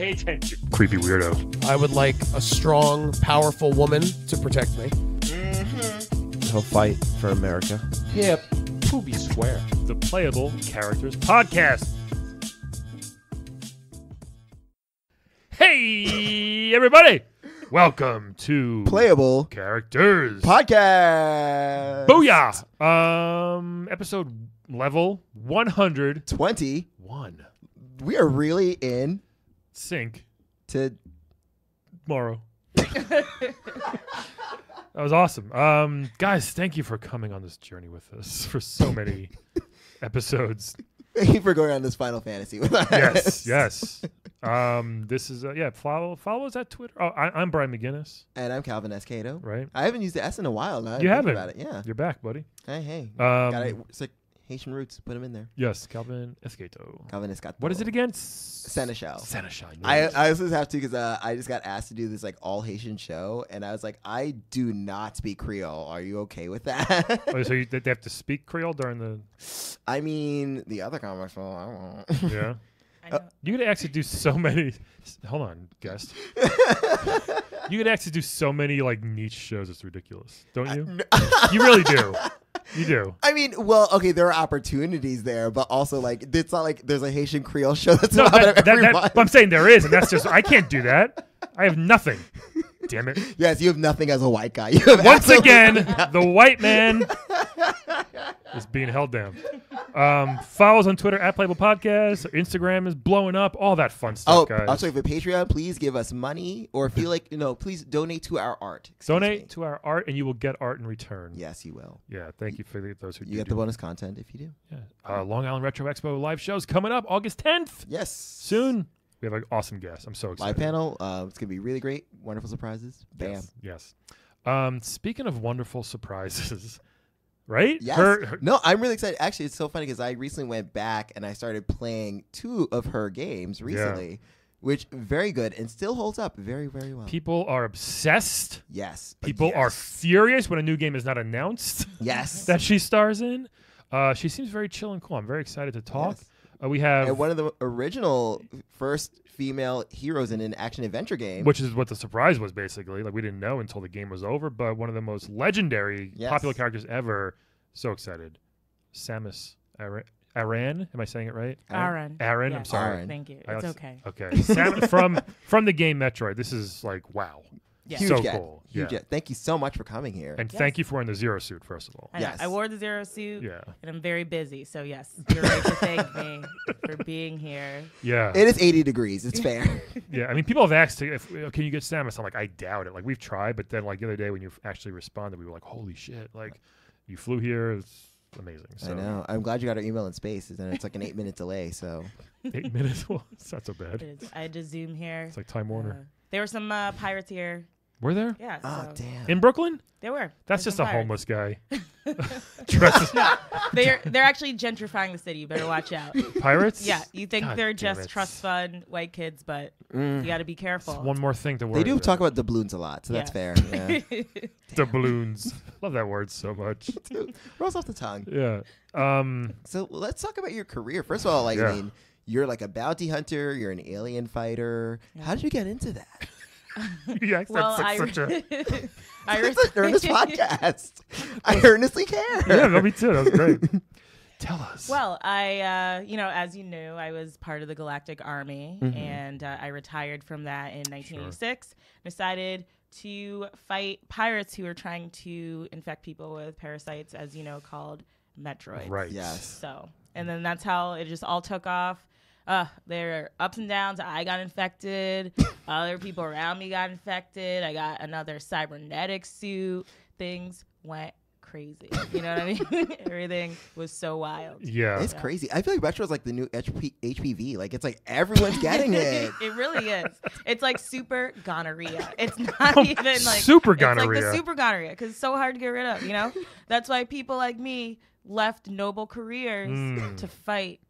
Pay attention. Creepy weirdo. I would like a strong, powerful woman to protect me. He'll fight for America. Hip. Poopy square. The Playable Characters Podcast. Hey, everybody. Welcome to Playable Characters Podcast. Booyah. Episode level 121. We are really in Sync to tomorrow. That was awesome. Guys, thank you for coming on this journey with us for so many episodes. Thank you for going on this Final Fantasy with us. Yes. This is follow us at Twitter. Oh, I'm Brian McGinnis. And I'm Calvin S. Cato. Right. I haven't used the S in a while now. You haven't. About it. Yeah. You're back, buddy. Hey. It's like Haitian roots. Put them in there. Yes, Calvin Escato. Calvin Escato. What is it again? Seneschal. I I also have to because I just got asked to do this like all Haitian show, and I was like, I do not speak Creole. Are you okay with that? Oh, so they have to speak Creole during the? I mean, the other commercial. I won't. Yeah. You could actually do so many. Hold on, guest. You could actually do so many like niche shows. It's ridiculous, don't you? You really do. You do. I mean, well, okay, there are opportunities there, but also like it's not like there's a Haitian Creole show that's every month. But I'm saying there is, and that's just I can't do that. I have nothing. Damn it. Yes, you have nothing as a white guy. Once again, the white man is being held down. Follow us on Twitter at Playable Podcast. Instagram is blowing up. All that fun stuff, guys. Also, if you're Patreon, please give us money, or if you like, please donate to our art. Donate to our art, and you will get art in return. Yes, you will. Yeah, thank you for those who do. You get the bonus content if you do. Yeah. Long Island Retro Expo live shows coming up August 10th. Yes. Soon. We have an awesome guest. I'm so excited. Live panel. It's going to be really great. Wonderful surprises. Bam. Yes. Speaking of wonderful surprises, right? Yes. No, I'm really excited. Actually, it's so funny because I recently went back and I started playing 2 of her games recently, which very good and still holds up very, very well. People are obsessed. Yes. People are furious when a new game is not announced. Yes. That she stars in. She seems very chill and cool. I'm very excited to talk. Yes. We have one of the original first female heroes in an action adventure game, which is what the surprise was basically. Like we didn't know until the game was over, but one of the most legendary, popular characters ever. So excited, Samus Aran. Am I saying it right? Aran. Aran. Yes. I'm sorry. Aran. Thank you. It's okay. Okay. Samus from the game Metroid. This is like wow. Yeah. Huge so get. cool. Huge get. Thank you so much for coming here. And thank you for wearing the Zero suit, first of all. I wore the Zero suit. Yeah. And I'm very busy. So, yes, you're right to thank me for being here. Yeah. It is 80 degrees. It's fair. Yeah. I mean, people have asked, can you get Samus? I'm like, I doubt it. Like, we've tried. But then, like, the other day when you actually responded, we were like, holy shit. Like, you flew here. It's amazing. So. I know. I'm glad you got our email in space. And it's like an 8-minute delay. So 8 minutes? Well, it's not so bad. I had to Zoom here. It's like Time Warner. There were some pirates here. Were there? Yeah. Oh, damn. In Brooklyn? There were. That's just a pirates. homeless guy. They're actually gentrifying the city. You better watch out. Pirates? Yeah. You think God they're damn just it. trust fund white kids, but you got to be careful. It's one more thing to worry They do about. talk about doubloons a lot, so that's fair. Yeah. Doubloons. Love that word so much. Rolls off the tongue. Yeah. So let's talk about your career. First of all, I mean, you're like a bounty hunter. You're an alien fighter. Yeah. How did you get into that? Yeah, well, such a... It's an earnest podcast. I earnestly care. Yeah, no, me too. That was great. Tell us. Well, I, as you knew, I was part of the Galactic Army, and I retired from that in 1986. Sure. Decided to fight pirates who were trying to infect people with parasites, as you know, called Metroids. Right. Yes. So, and then that's how it just all took off. There are ups and downs. I got infected. Other people around me got infected. I got another cybernetic suit. Things went crazy. You know what I mean? Everything was so wild. Yeah. It's crazy. I feel like Metro is like the new HPV. Like, it's like everyone's getting it. It really is. It's like super gonorrhea. It's not even like... Super gonorrhea. It's like the super gonorrhea because it's so hard to get rid of, you know? That's why people like me left noble careers to fight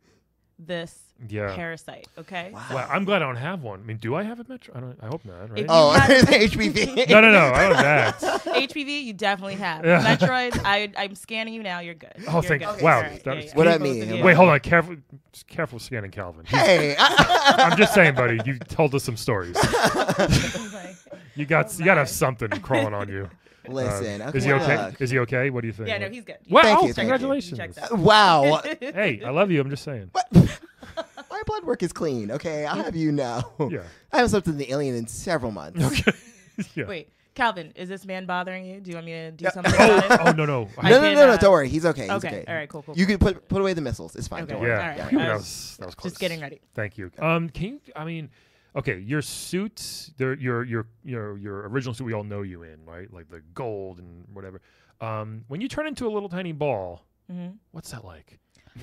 this parasite. Okay. Wow. Well, I'm glad I don't have one. I mean, do I have a Metro? I hope not. Right? If Oh, You have- HPV. No. I don't have that. HPV, you definitely have. Yeah. Metroids, I'm scanning you now. You're good. Oh, You're thank good. you. Wow. All right, That was- What I Both mean, of you. Wait, hold on. Careful scanning Calvin. Hey. I'm just saying, buddy. You told us some stories. Like, You got to have something crawling on you. Listen. Is he okay? Look. Is he okay? What do you think? yeah, no, he's good. Wow! Thank you, thank you. Congratulations. Check that. Wow. Hey, I love you. I'm just saying. My blood work is clean. Okay, I'll have you know. Yeah. I haven't slept with the alien in several months. Okay. Yeah. Wait, Calvin, is this man bothering you? Do you want me to do something about it? Oh no. No, I no, can, no, no, don't worry. He's okay. He's Okay. okay. All right. Cool. You can put away the missiles. It's fine. Okay. Don't worry. Yeah. All right. Phew, I that was was close. just getting ready. Thank you. Can you? I mean, okay, your suits, your original suit we all know you in, right? Like the gold and whatever. When you turn into a little tiny ball, what's that like?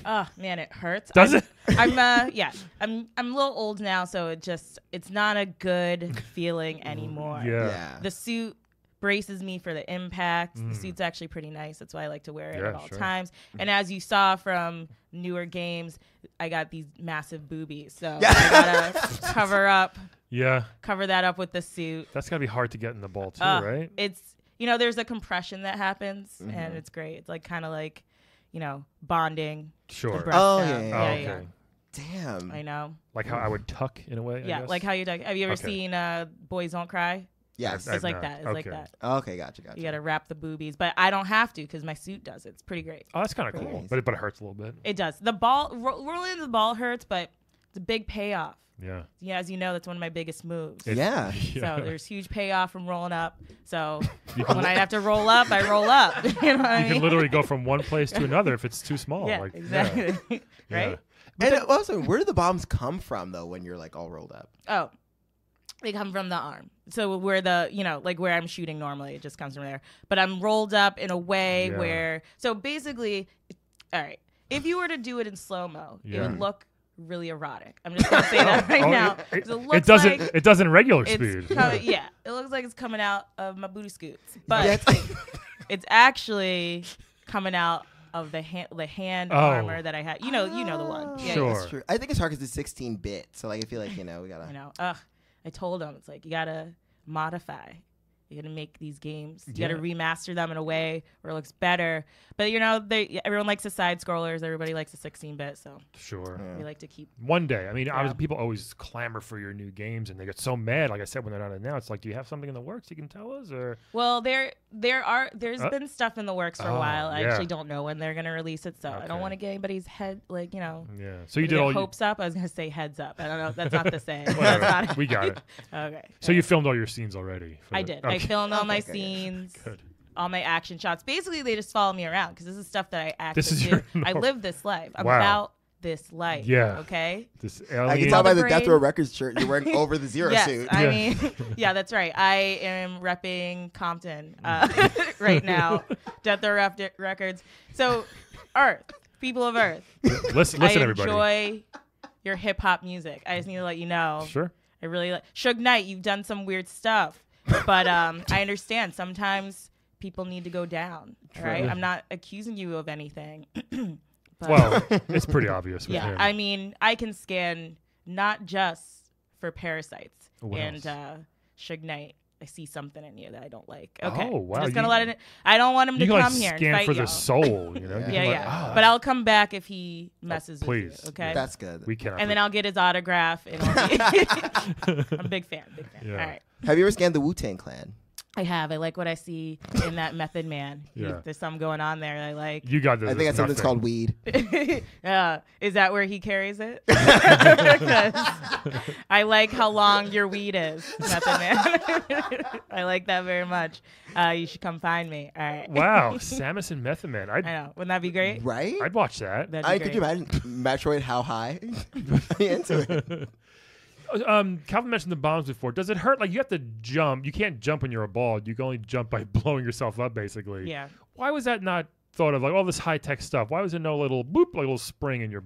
Oh man, it hurts. Does it? I'm a little old now, so it's not a good feeling anymore. Yeah. The suit braces me for the impact. The suit's actually pretty nice. That's why I like to wear it at all sure. times. And as you saw from newer games, I got these massive boobies, so Yeah. I gotta cover that up with the suit. That's gotta be hard to get in the ball too, Uh, right? It's there's a compression that happens, and it's great. It's like kind of like bonding. Sure. The breast Oh, down. yeah. Oh, yeah. okay. Damn. I know. Like how I would tuck in a way. I Yeah, guess? like how you do. Have you ever Okay. seen Boys Don't Cry? Yes. I've It's like not. that. It's like Okay. that. Okay, gotcha. You got to wrap the boobies, but I don't have to because my suit does it. It's pretty great. Oh, that's kind of cool, Nice. but it hurts a little bit. It does. The ball rolling into the ball hurts, but it's a big payoff. Yeah. Yeah, as you know, that's one of my biggest moves. Yeah. So there's huge payoff from rolling up. So when I have to roll up, I roll up. You know what I You mean? can literally go from one place to another if it's too small. Yeah, like, exactly. Right? And also, where do the bombs come from though when you're like all rolled up? Oh, they come from the arm. So where like where I'm shooting normally, it just comes from there. But I'm rolled up in a way where, so basically, all right, if you were to do it in slow-mo, it would look really erotic. I'm just going to say that right now. It, So looks doesn't. like It doesn't in regular it's speed. it looks like it's coming out of my booty scoots. But That's- it's actually coming out of the hand armor that I had. You know the one. Yeah, Sure. That's true. I think it's hard because it's 16-bit. So like I feel like we gotta. I told him, it's like, you gotta modify. You gotta make these games. You gotta remaster them in a way where it looks better. But everyone likes the side scrollers. Everybody likes the 16-bit. So Sure. we like to keep. One day. I mean, people always clamor for your new games, and they get so mad. Like I said, when they're not announced, like, do you have something in the works you can tell us? Or Well, there's been stuff in the works for a while. I actually don't know when they're gonna release it, so I don't Okay. want to get anybody's head Yeah. So you get did all. hopes up. I was gonna say heads up. I don't know. That's not the same. Whatever. That's not We got it. Okay. So you filmed all your scenes already. I did. I filmed all my Okay, good. scenes, Good. all my action shots. Basically, they just follow me around because this is stuff that I actually This is do. your- I live this life. I'm Wow. about this life. Yeah. Okay. This I can alien. tell by the Brain. Death Row Records shirt you're wearing over the Zero Yes, suit. I Yeah. mean, yeah, that's right. I am repping Compton right now. Death Row Records. So, Earth, people of Earth, Listen, I everybody. enjoy your hip hop music. I just need to let you know. Sure. I really like Suge Knight. You've done some weird stuff, but I understand sometimes people need to go down. All right, I'm not accusing you of anything. But, Well, it's pretty obvious. With yeah, him. I mean, I can scan not just for parasites What and else? Suge Knight. I see something in you that I don't like. Okay, Oh, wow, just gonna you- let it. I don't want him you to can come like here and scan fight for y'all. the soul. You know. You Yeah. can, Yeah, like, yeah. oh, But I'll come back if he messes please. with you. Okay. That's good. we cannot. And then I'll get his autograph. And I'm a big fan. Yeah. All right. Have you ever scanned the Wu-Tang Clan? I have. I like what I see in that Method Man. Yeah. There's some going on there I like. You got this. I think that's something that's called weed. Is that where he carries it? 'Cause I like how long your weed is, Method Man. I like that very much. You should come find me. All right. Wow, Samus and Method Man. I know. Wouldn't that be great? Right? I'd watch that. That'd be Could you great. imagine Metroid How High? I'd be into it. Calvin mentioned the bombs before. Does it hurt? Like you have to jump. You can't jump when you're a ball. You can only jump by blowing yourself up, basically. Yeah. Why was that not thought of? Like all this high tech stuff. Why was there no little boop, like a little spring in your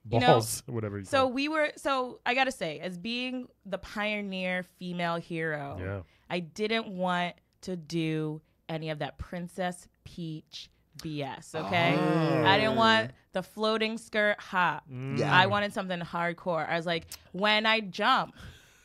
balls, or whatever? So I gotta say, as being the pioneer female hero, Yeah. I didn't want to do any of that Princess Peach BS. Okay, I didn't want the floating skirt hop. Yeah. I wanted something hardcore. I was like, when I jump,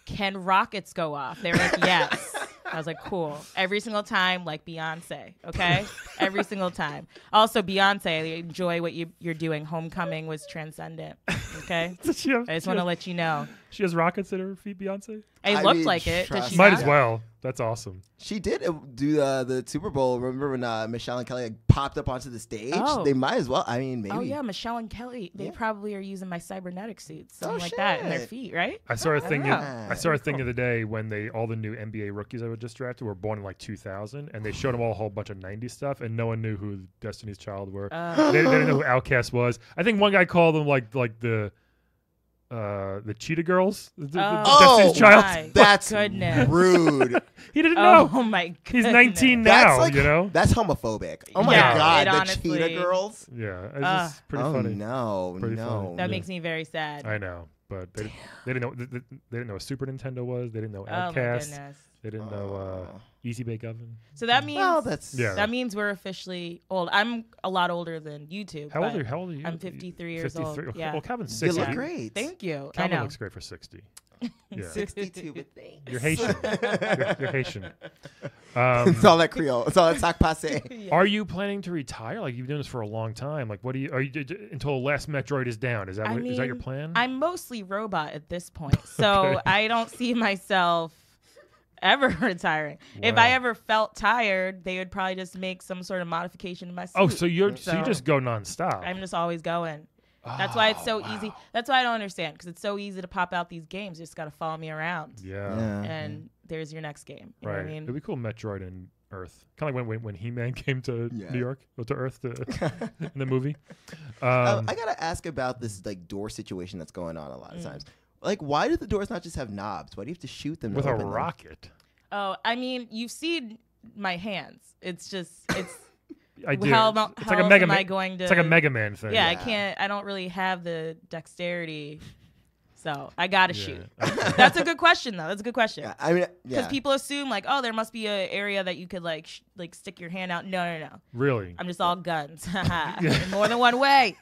can rockets go off? They were like, yes. I was like, cool. Every single time, like Beyonce, okay? Every single time. Also, Beyonce, I enjoy what you're doing. Homecoming was transcendent, okay? I just want to let you know. She has rockets at her feet, Beyonce? It looked like it. Does she Might not? as well. That's awesome. She did do the Super Bowl. Remember when Michelle and Kelly like, popped up onto the stage? Oh. They might as well. I mean, maybe. Oh, yeah, Michelle and Kelly. They probably are using my cybernetic suits, something like shit. that, in their feet, right? I saw a thing. know. I saw a thing the other day when all the new NBA rookies I was just drafted were born in like 2000, and they showed them all a whole bunch of 90s stuff, and no one knew who Destiny's Child were. They didn't know who Outkast was. I think one guy called them like the Cheetah Girls. Destiny's Child. That's goodness. rude. He didn't know. Oh my god. He's 19 now. That's you know. That's homophobic. Oh my Yeah, god, it the honestly- Cheetah Girls. Yeah, it's just pretty funny. No, Pretty no. funny. That Yeah. makes me very sad. I know, but they didn't know. They didn't know what Super Nintendo was. They didn't know Oh my Outkast. goodness. They didn't know Easy Bake Oven. So that means Well, that's Yeah. we're officially old. I'm a lot older than you two. How old but are you? How old are you? I'm 53 years old. 53. Yeah. Well, Calvin's you 60. look great. Thank you. I Calvin know. looks great for 60. Yeah. 62, but thanks. You're Haitian. you're Haitian. It's all that Creole. It's all that sac passe. Are you planning to retire? Like you've been doing this for a long time. Like, what are you until the last Metroid is down? Is that is that your plan? I'm mostly robot at this point, so I don't see myself ever retiring. If I Wow. ever felt tired, they would probably just make some sort of modification to my suit. Oh, so you So- just go nonstop. I'm just always going. That's why it's so easy. That's why I don't understand, because it's so easy to pop out these games. You just got to follow me around. Yeah. And there's your next game. You know Right. what I mean? It'd be cool. Metroid and Earth. Kind of like when He-Man came to New York, or to Earth in the movie. I gotta ask about this like door situation that's going on a lot of times. Like, why do the doors not just have knobs? Why do you have to shoot them to With a open them? rocket. Oh, I mean, you've seen my hands. It's I do. how it's else like a Mega am Man. I going to? It's like a Mega Man thing. Yeah, Yeah. I can't. I don't really have the dexterity, so I gotta shoot. Okay. That's a good question, though. That's a good question. Yeah, I mean, Because yeah. people assume like, oh, there must be an area that you could like stick your hand out. No. Really? I'm just all guns. In more than one way.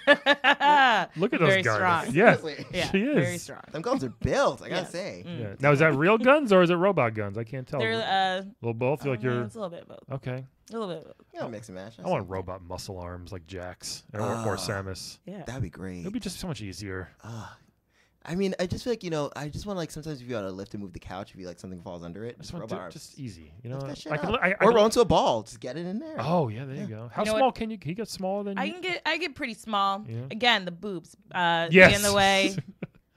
Look at those Very guns. strong. Yeah, Yeah, she is. very strong. Them guns are built. I gotta Yes. say. Yeah. Now, is that real guns or is it robot guns? I can't tell. They're A little both. Feel like you're it's a little bit of both. okay. A little bit of both. Yeah, mix and match. I want robot muscle arms like Jax or Samus. Yeah. That'd be great. It'd be just so much easier. I mean, I just feel like I just want to like sometimes if you want to lift and move the couch, if you like something falls under it, I just just want robot to arms. just easy. You know, Lift that shit I can. up. I or can- roll into a ball. Just get it in there. Oh yeah, there you go. How You know small what? can you? Can you get smaller than? I get pretty small. Yeah. Again, the boobs. Yes. Get in the way.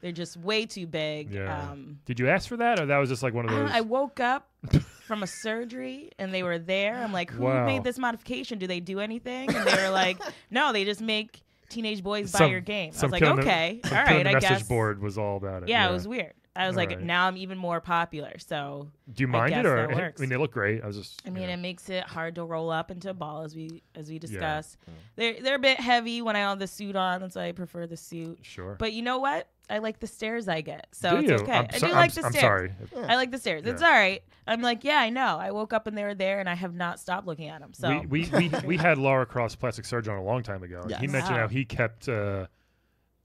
They're just way too big. Yeah. Did you ask for that, or that was just like one of those? I woke up from a surgery and they were there. I'm like, who Wow. made this modification? Do they do anything? And they were like, no, they just make teenage boys buy Some- your game. I some was like, kid on the- okay, some all kid on right, the I message guess. board was all about it. Yeah, it was weird. I was All like, right. now I'm even more popular. So Do you I mind guess it, or that works. I mean, they look great. I was just. I mean, it makes it hard to roll up into a ball, as we discussed. Yeah. They're a bit heavy when I have the suit on, and so I prefer the suit. Sure. But you know what? I like the stairs I get, so Do it's you? okay. I do I'm like the I'm stairs. sorry. I like the stairs. It's Yeah. all right. I'm like, yeah, I know. I woke up and they were there, and I have not stopped looking at them. So We had Laura Cross, plastic surgeon, a long time ago. Yes. He mentioned Wow. how he kept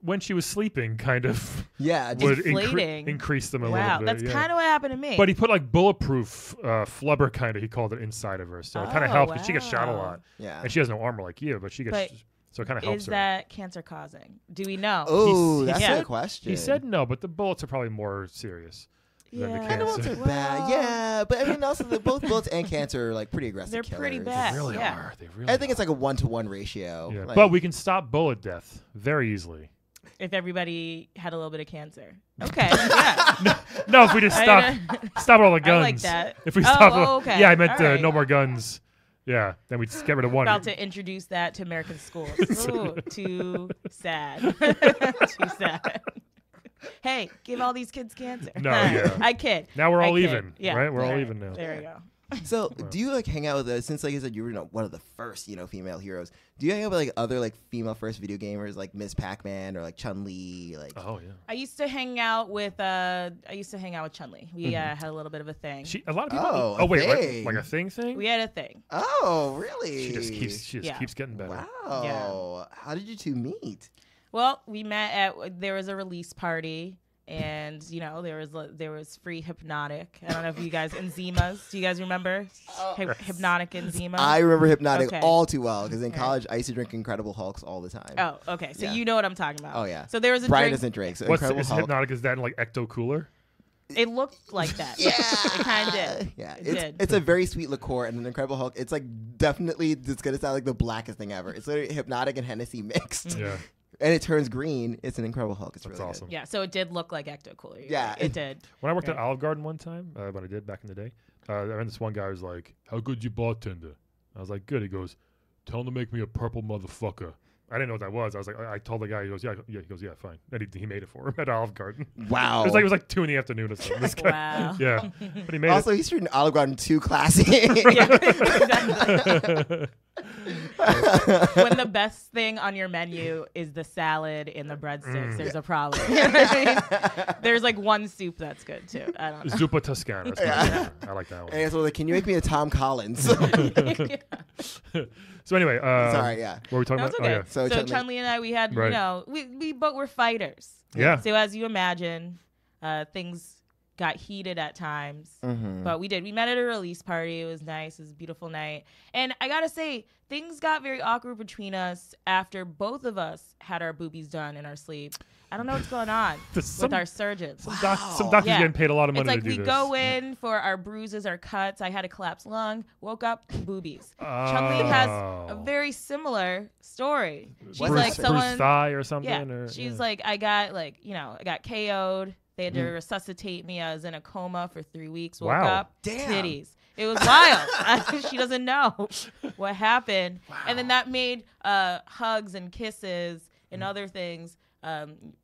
when she was sleeping, kind of Yeah. would Inflating. increase them a wow, little bit. that's yeah. kind of what happened to me. But he put like bulletproof flubber, kind of. He called it inside of her, so it kind of Oh, helps because she gets shot a wow. lot, Yeah. and she has no armor like you, but she gets. But So it kind of helps is her. that cancer causing? Do we know? Oh, he that's said- a question. He said no, but the bullets are probably more serious than the Yeah. I know cancer. bullets are bad. Yeah, but I mean, also both bullets and cancer are like pretty aggressive. They're pretty killers. bad. They really Yeah. are. They really I think are. it's like a 1-to-1 ratio. Yeah. Like, But we can stop bullet death very easily. If everybody had a little bit of cancer. Okay. Yeah. No, if we just stop all the guns. I like that. If we Oh, stop, oh, okay. yeah, I meant All right. no more guns. Yeah, then we just get rid of one. About to introduce that to American schools. Ooh, too sad. Too sad. Hey, give all these kids cancer. No, yeah. I kid. Now we're I all kid. even, Yeah. right? We're all Right. even now. There we go. So, do you like hang out with since like I said you were one of the first female heroes? Do you hang out with like other like female first video gamers like Miss Pac-Man or like Chun-Li? Like, Oh yeah. I used to hang out with Chun-Li. We had a little bit of a thing. A lot of people. Oh, Oh wait, thing. like a thing. We had a thing. oh, really? She just keeps getting better. Wow. Yeah. How did you two meet? Well, we met there was a release party. And there was free Hypnotic. I don't know if you guys Enzimas. Do you guys remember Hypnotic Enzima? I remember Hypnotic Okay. all too well because in college I used to drink Incredible Hulks all the time. Oh, okay. So Yeah. you know what I'm talking about. Oh yeah. So there was a Brian drink. doesn't drink. So What's Incredible Hulk. Hypnotic? Is that like Ecto Cooler? It looked like that. Yeah, It kind of did. Yeah, It did. it's a very sweet liqueur, and an Incredible Hulk. It's like definitely it's gonna sound like the blackest thing ever. It's literally Hypnotic and Hennessy mixed, Yeah. and it turns green. It's an Incredible Hulk. It's That's really awesome. Yeah, so it did look like Ecto Cooler. Yeah. It did. When I worked at Right. Olive Garden one time, when I did back in the day, I ran this one guy who was like, "How good you bartender?" I was like, "Good." He goes, "Tell him to make me a purple motherfucker." I didn't know what that was. I was like, I told the guy. He goes, "Yeah." He goes, "Yeah, fine." And he made it for him at Olive Garden. Wow. It was like 2 in the afternoon or something. This guy, Wow. yeah, but he made Also, he's treating Olive Garden too classy. Yeah, exactly. it. When the best thing on your menu is the salad and the breadsticks, there's a problem. You know what I mean? There's like one soup that's good too. I don't know. Zuppa Toscana. That's my favorite. I like that one. And so like, can you make me a Tom Collins? So anyway, Sorry, yeah. what were we talking No, about? it's okay. Oh, yeah. So So Chun-Li- Chun-Li and I, we had, Right. we both were fighters. Yeah. So as you imagine, things got heated at times. Mhm. But we did. We met at a release party. It was nice. It was a beautiful night. And I got to say, things got very awkward between us after both of us had our boobies done in our sleep. I don't know what's going on with our surgeons. Some doctors Yeah. getting paid a lot of money It's like to do we this. go in for our bruises, our cuts. I had a collapsed lung, woke up, boobies. Chun-Li has a very similar story. She's Bruce- like Bruce bruised someone, thigh or something. yeah. Or, She's yeah. like, I got KO'd. They had to resuscitate me. I was in a coma for 3 weeks. Woke Wow. up, Damn. titties. It was wild. She doesn't know what happened. And then that made hugs and kisses and other things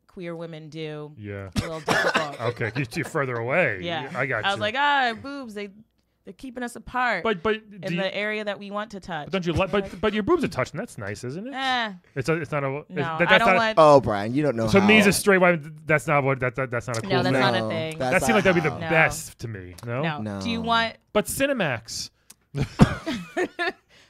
queer women do Yeah. a little difficult. Okay, you're further away. Yeah. I got you. I was like, boobs, they're keeping us apart but do in you, the area that we want to touch. but don't you like? But your boobs are touching. That's nice, isn't it? It's It's not a. no, that's I don't not, want. Oh, Brian, you don't know. So how. me as a straight white, that's not what that's not a cool No, that's thing. not a thing. That seemed like that'd be the No. best to me. No. No. No. Do you want? But Cinemax.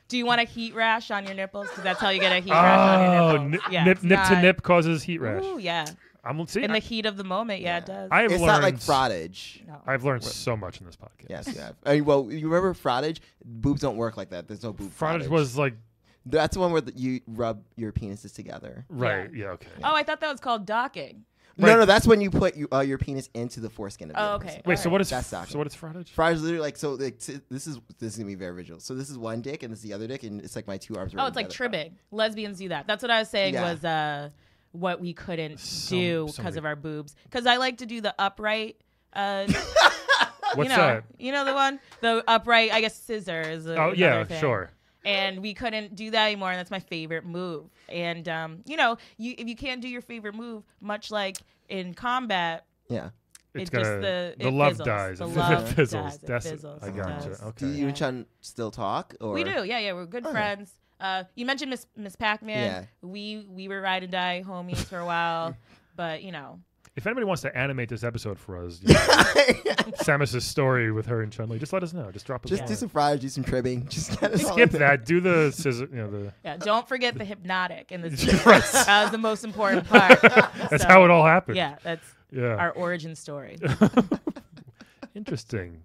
Do you want a heat rash on your nipples? Because that's how you get a heat rash on your nipples. Yeah, nip it's to not- nip causes heat rash. Ooh, yeah. I'm see. In the heat of the moment, yeah, it does. I've It's learned. not like frottage. no. I've learned so much in this podcast. Yes, you have. I mean, well, you remember frottage? Boobs don't work like that. There's no boob Frottage was like That's the one where you rub your penises together. right. Yeah. Okay. Oh, I thought that was called docking. No, that's when you put your penis into the foreskin of the Oh, other okay. person. Wait. So what is That's docking. so what is frottage? Frottage is literally like so. Like, this is gonna be very visual. So this is one dick and this is the other dick, and it's like my two arms. Oh, it's like tribbing. Lesbians do that. That's what I was saying Yeah. was what we couldn't So do many- because of our boobs. Because I like to do the upright. What's you know, that? You know the one, the upright. I guess scissor is. Oh yeah, thing. sure. And we couldn't do that anymore, and that's my favorite move. And if you can't do your favorite move, much like in combat, Yeah. It's it gonna just the love fizzles. dies. The It love fizzles. dies. It That's fizzles. I It got you. does. Do Okay. you and Chun still talk? Or We do, yeah, we're good friends. You mentioned Miss Pac-Man. Yeah. We were ride and die homies for a while, but If anybody wants to animate this episode for us, Samus's story with her and Chun-Li, just let us know. Just drop us. Just a do line. some frottage, do some tribbing. Just get us all Skip into- that. Do the scissor. The yeah. Don't forget the hypnotic in this. Right. That was the most important part. that's So, how it all happened. Yeah, that's Yeah. our origin story. Interesting.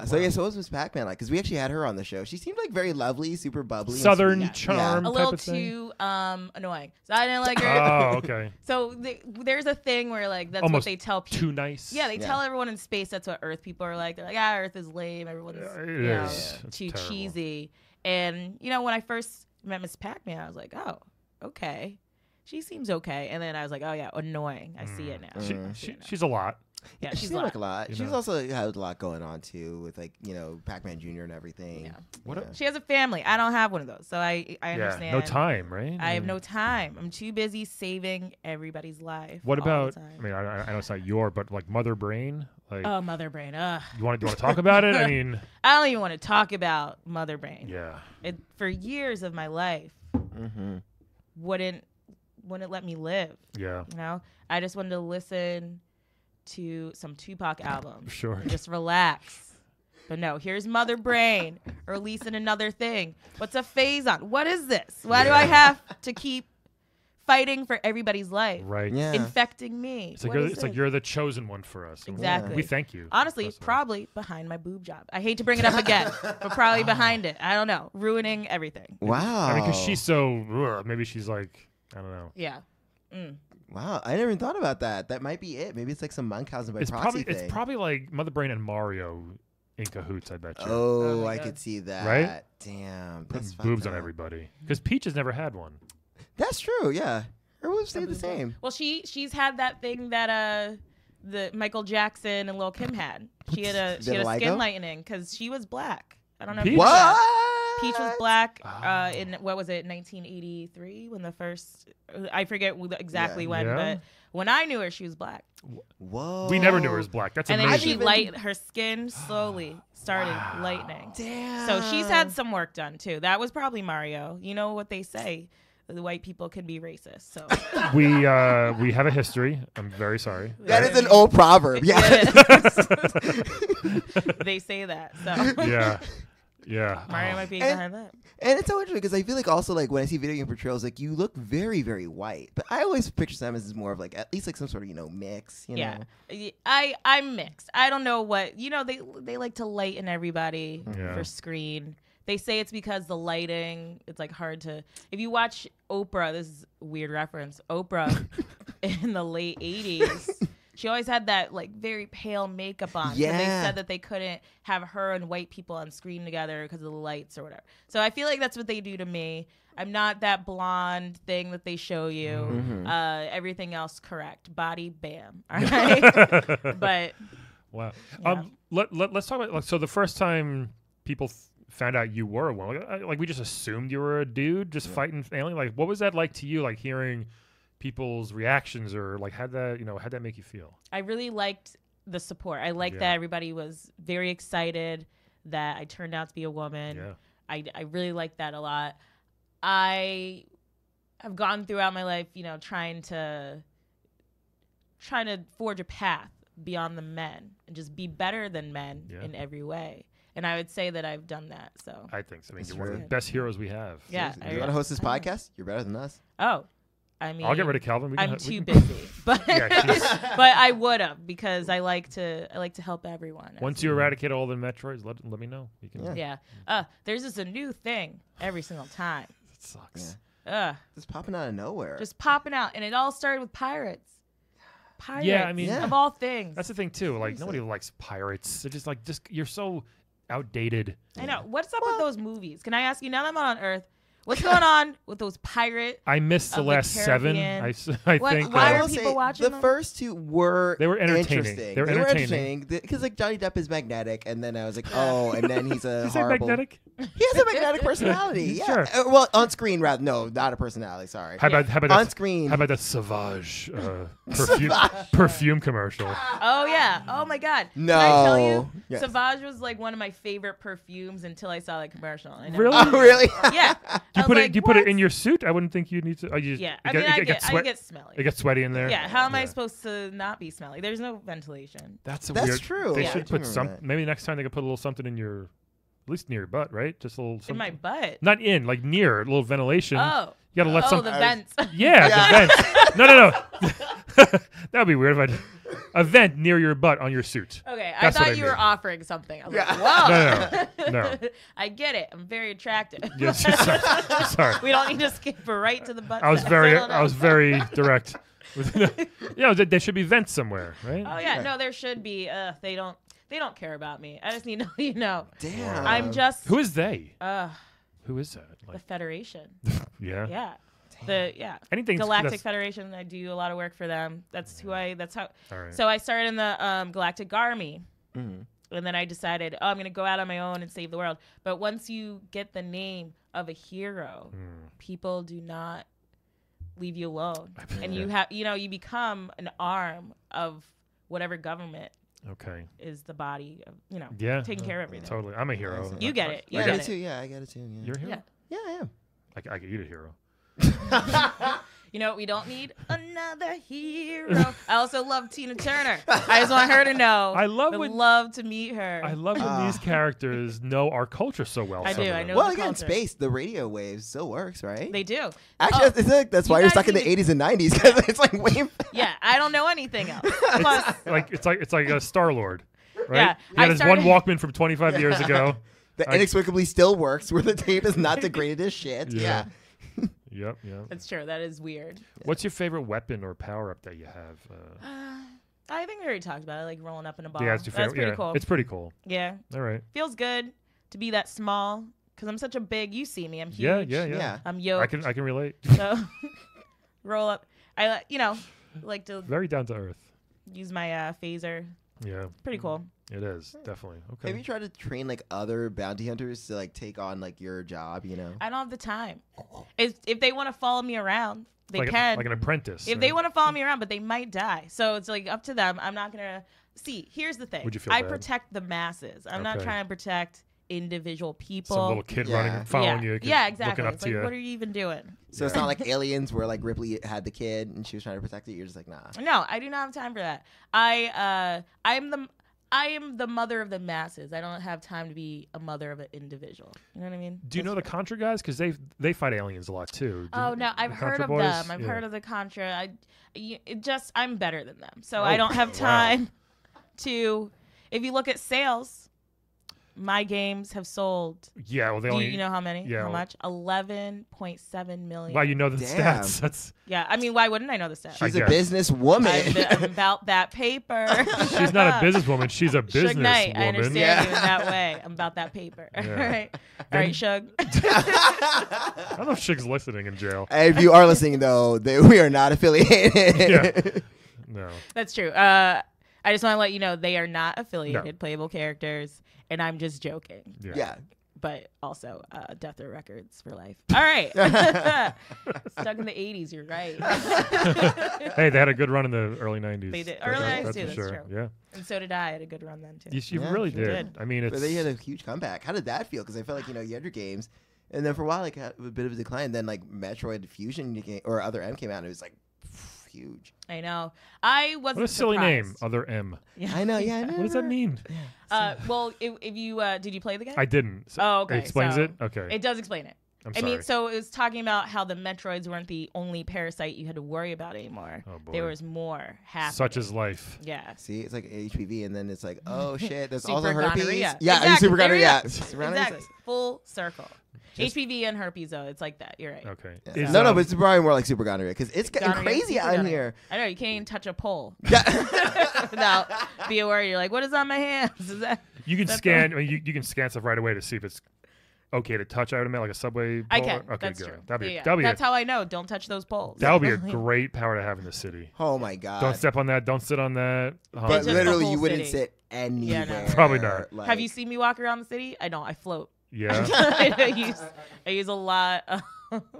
So yeah, so what was Miss Pac-Man like? Because we actually had her on the show. She seemed like very lovely, super bubbly, and Southern sweet. charm. A type little of thing? too annoying, so I didn't like her. Oh, okay. So there's a thing where like that's Almost what they tell people. Too nice. Yeah, they Yeah. tell everyone in space that's what Earth people are like. They're like, Earth is lame. Everyone's It you know, is. It's too terrible. cheesy. And when I first met Miss Pac-Man, I was like, oh, okay. she seems okay. And then I was like, oh yeah, annoying. I see it now. She's a lot. Yeah, She's she's like a lot. You She's know. also has a lot going on too, with like Pac-Man Jr. and everything. Yeah. She has a family. I don't have one of those, so I understand. No time, right? I have no time. I'm too busy saving everybody's life. What all about? the time. I mean, I know it's not your, but like Mother Brain. Like, Oh, Mother Brain. Ugh. you want to talk about it? I mean, I don't even want to talk about Mother Brain. yeah. For years of my life, wouldn't let me live. Yeah. You know, I just wanted to listen to some Tupac albums. Sure. And just relax. But no, here's Mother Brain releasing another thing. What's a phase on? What is this? Why do I have to keep fighting for everybody's life? Right. Yeah. Infecting me. It's like you're the chosen one for us. Exactly. We thank you. Honestly, First of all. probably behind my boob job. I hate to bring it up again, but probably behind it. I don't know. Ruining everything. Wow. I mean, because she's so. Maybe she's like, I don't know. Yeah. Mm. Wow, I never even thought about that. That might be it. Maybe it's like some Munchausen by proxy thing. It's probably like Mother Brain and Mario in cahoots. I bet you. Oh, my I God. could see that. Right? Damn, Putting that's boobs fucked on up. everybody. Because Peach has never had one. That's true. Yeah, her boobs stayed the same. Well, she's had that thing that the Michael Jackson and Lil Kim had. She had a Vitiligo? skin lightening because she was black. I don't know. Peach? If you know that. What? Peach was black in what was it, 1983, when the first I forget exactly when, Yeah. but when I knew her, she was black. Whoa. We never knew her as black. That's And then amazing. her skin slowly started lightening. Damn. So she's had some work done too. That was probably Mario. You know what they say, the white people can be racist. So We have a history. I'm very sorry. That is an old proverb. Yeah. They say that. So Yeah. Yeah. Mario might be And- behind that. And it's so interesting because I feel like also like when I see video game portrayals, like you look very, very white. But I always picture Samus as more of like at least like some sort of mix. You Yeah, know? I'm mixed. I don't know what they like to lighten everybody Yeah. for screen. They say it's because the lighting. It's like hard to. If you watch Oprah, this is a weird reference. Oprah in the late '80s. She always had that like very pale makeup on. Yeah. And they said that they couldn't have her and white people on screen together because of the lights or whatever. So I feel like that's what they do to me. I'm not that blonde thing that they show you. Everything else correct. Body, bam. All right. But Wow. Yeah. Let's talk about so the first time people found out you were a woman, like we just assumed you were a dude just fighting alien. Like, what was that like to you? Like hearing people's reactions or like how'd that make you feel? I really liked the support. I liked Yeah. that everybody was very excited that I turned out to be a woman. Yeah. I really liked that a lot. I have gone throughout my life, trying to forge a path beyond the men and just be better than men in every way. And I would say that I've done that. So I think so. I mean, That's you're one of the true. best heroes we have. yeah, You want to host this podcast? You're better than us. Oh, I mean, I'll get rid of Calvin. I'm too busy, but Yeah, she's- but I would have because I like to help everyone. Once you eradicate all the Metroids, let me know. You can. Yeah. Yeah. There's just a new thing every single time. It sucks. Just popping out of nowhere. Just popping out, and it all started with pirates. Pirates. Yeah, I mean- Yeah. of all things. That's the thing too. Like nobody likes pirates. They're just you're so outdated. I know. What's up with those movies? Can I ask you now that I'm on Earth? What's going on with those pirate? I missed the Of the last 7. Caribbean. I What- think why I are will people say, watching the them? first two were They were entertaining. interesting. They were entertaining. because like Johnny Depp is magnetic, and then I was like, oh, and then he's a Is that horrible. magnetic? He has a magnetic personality. Yeah. Sure. Well, on screen rather. No, not a personality. Sorry. How about on that? screen? How about that Sauvage perfume commercial? Oh yeah. Oh my God. No. Can I tell you? Yes. Sauvage was like one of my favorite perfumes until I saw that commercial. I know. Really? Oh, really? Yeah. You put it. You put it in your suit. I wouldn't think you need to. Yeah. I mean, I get smelly. It gets sweaty in there. Yeah. How am I supposed to not be smelly? There's no ventilation. That's That's true. They Yeah. should I do put remember some. that. Maybe next time they could put a little something in your, at least near your butt, right? Just a little. In Something. my butt. Not in, like near, a little ventilation. Oh. You gotta let Oh, some. the vents. Yeah, Yeah. the vent. No. That would be weird if a vent near your butt on your suit. Okay, I That's what thought I you were mean. offering something. I was Yeah. like, whoa. No. I get it. I'm very attractive. Yes, sorry. We don't need to skip right to the butt. I was sex. very, don't know. I was very direct. Yeah, there should be vents somewhere, right? Oh yeah, no, there should be. They don't care about me. I just need to let you know. Damn. I'm just Who is they? the Who is that? Like, Federation. yeah. Yeah. Anything Galactic Federation. I do a lot of work for them. That's how. All right. So I started in the Galactic Army. And then I decided, I'm going to go out on my own and save the world. But once you get the name of a hero, people do not leave you alone. And you become an arm of whatever government is the body of, taking care of everything. Totally. I'm a hero. You get it. I get it too. Yeah, I get it too. Yeah. You're a hero? Yeah, I am. I could eat a hero. You know what? We don't need another hero. I also love Tina Turner. I just want her to know. I love love to meet her. I love when these characters know our culture so well. I do. I know. Well, again, space, the radio wave still works, right? They do. Actually, that's why you're stuck in the 80s and 90s because it's like way. Yeah, I don't know anything else. Plus, it's like a Star-Lord, right? Yeah, he had his one Walkman from 25 years ago. That inexplicably still works, where the tape is not degraded as shit. Yeah. Yep. That's true. That is weird. What's your favorite weapon or power-up that you have? I think we already talked about it, like rolling up in a ball. Yeah, that's pretty cool. It's pretty cool. Yeah. All right. Feels good to be that small because I'm such a big. You see me, I'm huge. Yeah. I'm yoked. I can relate. So roll up. I like to very down to earth. Use my phaser. Yeah. Pretty cool. It is definitely okay. Have you tried to train like other bounty hunters to like take on like your job? I don't have the time. If they want to follow me around, they can. Like an apprentice. If they want to follow me around, but they might die. So it's like up to them. I'm not gonna see. Here's the thing. Would you feel I bad? protect the masses. I'm not trying to protect individual people. Some little kid running and following you. Yeah, exactly. Looking up It's to like, you. what are you even doing? So it's not like Aliens where like Ripley had the kid and she was trying to protect it. You're just like, nah. No, I do not have time for that. I am the mother of the masses. I don't have time to be a mother of an individual. You know what I mean? Do you know the Contra guys? Because they fight aliens a lot too. Oh no, I've heard of them. I've heard of the Contra. I'm better than them, so I don't have time to. If you look at sales, my games have sold. Yeah, well, Do you know how many? Yeah, how much? 11.7 million. Wow, you know the stats. That's I mean, why wouldn't I know the stats? She's a businesswoman. I'm about that paper. She's not a businesswoman. She's a businesswoman. Knight, I understand you in that way. I'm about that paper. Yeah. All right, Shug. I don't know if Shug's listening in jail. If you are listening, though, we are not affiliated. Yeah. No. That's true. I just want to let you know they are not affiliated playable characters, and I'm just joking. Yeah. But also, Death Row Records for life. All right. Stuck in the 80s, you're right. Hey, they had a good run in the early 90s. They did. Early 90s, too, that's sure. true. Yeah. And so did I. I had a good run then, too. You really did. I mean, But they had a huge comeback. How did that feel? Because I felt like, you had your games, and then for a while, like, had a bit of a decline. Then, like, Metroid Fusion or Other M came out, and it was, like, huge. I know. I wasn't What a silly surprised. name, Other M. Yeah. I know, yeah. I know. What does that mean? Well, if you did you play the game? I didn't. So Oh, okay. It explains so it? Okay. It does explain it. I'm I sorry. mean, so it was talking about how the Metroids weren't the only parasite you had to worry about anymore. Oh, boy. There was more happening. Such is life. Yeah. See, it's like HPV, and then it's like, oh, shit, there's Super also herpes. gonorrhea. Yeah, Exactly. super There you gonorrhea. go. It's around Exactly. the Full circle. HPV and herpes, though. It's like that. You're right. Okay. same. No, but it's probably more like super gonorrhea because it's getting Gonorrhea, crazy super out gonorrhea. here. I know. You can't even touch a pole Yeah. without being worried. You're like, what is on my hands? Is that? You can That's scan. I mean, you can scan stuff right away to see if it's okay to touch. I would imagine like a subway. I pole. can. Okay, That's good. true. That'd be That's how I know. Don't touch those poles. that would be a great power to have in the city. Oh my god. Don't step on that. Don't sit on that. But just the literally, whole you wouldn't city. sit anywhere. no. Probably not. Like, Have you seen me walk around the city? I don't. I float. Yeah. I use a lot of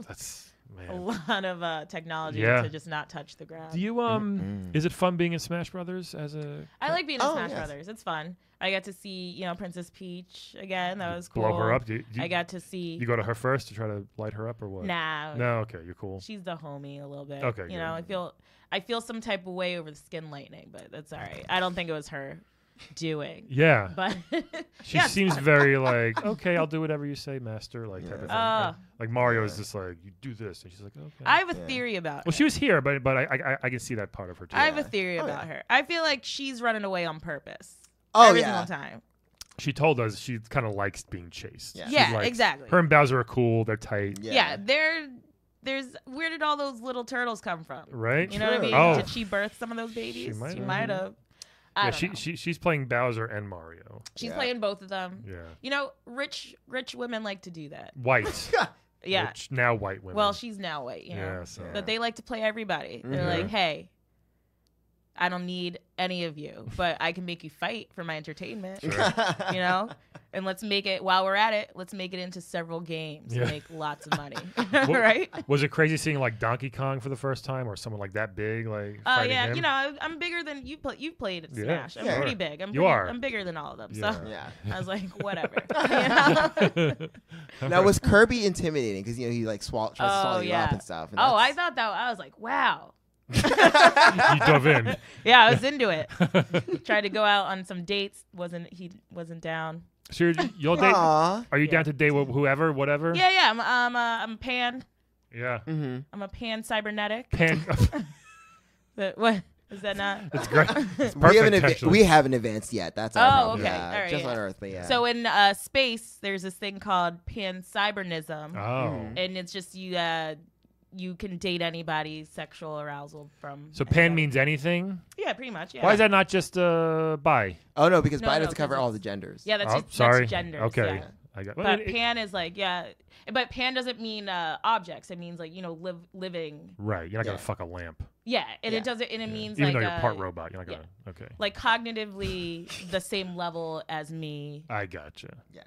That's a man. lot of technology Yeah. to just not touch the ground. Do you Is it fun being in Smash Brothers as a? I like being in Oh, Smash yes. Brothers. It's fun. I got to see Princess Peach again. That was cool. Blow her up? I got to see. You go to her first to try to light her up or what? Nah. No. Okay. You're cool. She's the homie a little bit. Okay, You know, I feel some type of way over the skin lightning, but that's all right. I don't think it was her doing. Yeah. But She yeah, it's seems fun. very like, okay, I'll do whatever you say, master, like type of thing. Uh, Like Mario is just like, you do this, and she's like, okay. I have a theory about Well, her. she was here, but I can see that part of her too. I have a theory Oh, about yeah. her. I feel like she's running away on purpose. Oh, every yeah. single time. She told us she kind of likes being chased. Yeah. She Yeah, likes- exactly. Her and Bowser are cool. They're tight. Yeah, there's where did all those little turtles come from? Right? You know what I mean? Oh. Did she birth some of those babies? might She have. might have. Yeah, I don't know. she's playing Bowser and Mario. She's Yeah. playing both of them. Yeah. You know, rich women like to do that. White. Yeah. Which now white women. Well, she's now white, Yeah, so. but they like to play everybody. They're like, hey, I don't need any of you, but I can make you fight for my entertainment. Sure. And let's make it, while we're at it, let's make it into several games and make lots of money. Well, right? Was it crazy seeing like Donkey Kong for the first time or someone like that big? Like, fighting him? I'm bigger than you. You've played at Smash. I'm sure. pretty big. I'm bigger than all of them. Yeah. So Yeah. I was like, whatever. Now, was Kirby intimidating? Because, he like tries to swallow you up and stuff. And I thought that. I was like, wow. You dove in. Yeah, I was into it. Tried to go out on some dates. He wasn't down. So you'll date? Aww. Are you down to date whoever, whatever? Yeah. I'm pan. Yeah. Mm-hmm. I'm a pan cybernetic. Pan. What is that not? It's great. It's perfect, actually. We haven't advanced yet. That's our problem. okay. Yeah, All right, just yeah. on Earth, but yeah. So in space, there's this thing called pan cybernism, and it's just you can date anybody, sexual arousal from. So pan means anything? Yeah, pretty much. Yeah. Why is that not just bi? Oh no, because bi doesn't 'cause cover all it's- the genders. Yeah, that's sorry. that's genders. Okay. Yeah. I got. But pan is like but pan doesn't mean objects. It means like living. Right. You're not gonna Yeah. fuck a lamp. Yeah, and Yeah. it doesn't. And it means Even like though you're part robot, you're not gonna. Okay. like cognitively the same level as me. I gotcha. Yeah.